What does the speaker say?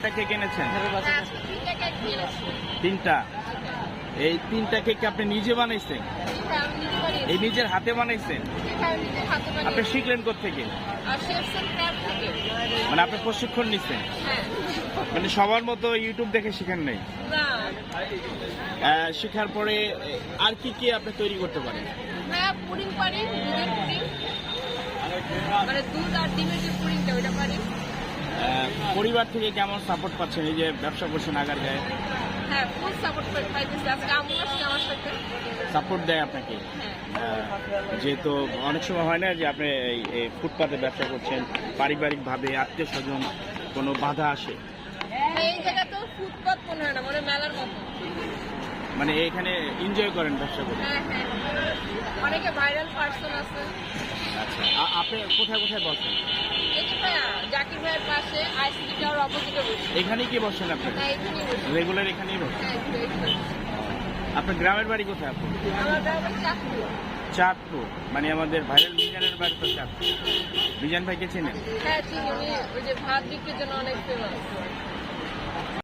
Cake এনেছেন? তিনটা। এই তিনটা কেক আপনি নিজে বানাইছেন? এই নিজের হাতে বানাইছেন? আপনি শিখলেন কোত্থেকে? মানে আপনি প্রশিক্ষণ নিচ্ছেন? মানে সবার মতো ইউটিউব দেখে শিখেন নাই? শিখার পরে আর কি কি আপনি তৈরি করতে পারেন? পরিবার থেকে কেমন সাপোর্ট পাচ্ছেন এই যে ব্যবসা করছেন আগারগাঁয়ে? সাপোর্ট দেয় আপনাকে? যেহেতু অনেক সময় হয় না যে আপনি এই ফুটপাতে ব্যবসা করছেন, পারিবারিক ভাবে আত্মীয় স্বজন কোনো বাধা আসে? মানে এখানে এনজয় করেন ব্যবসা করে? অনেকে ভাইরাল পার্সন আছে। আচ্ছা, আপনি কোথায় কোথায় বসেন? জাকির ভাইয়ের পাশে আইসিডি টাওয়ার অপোজিটে বসি। এখানেই কি বসেন আপনি? হ্যাঁ, এখানেই বসি। রেগুলার এখানেই বসেন? হ্যাঁ, আপনার গ্রামের বাড়ি কোথায় আপনি? আমার গ্রাম হচ্ছে চাঁদপুর। চাঁদপুর। মানে আমাদের ভাইরাল মিজানের বাড়ি তো চাঁদপুর। মিজান ভাইকে চেনেন? হ্যাঁ, চিনি। উনি ওই যে ভাত বিক্রির জন্য অনেক ফেমাস।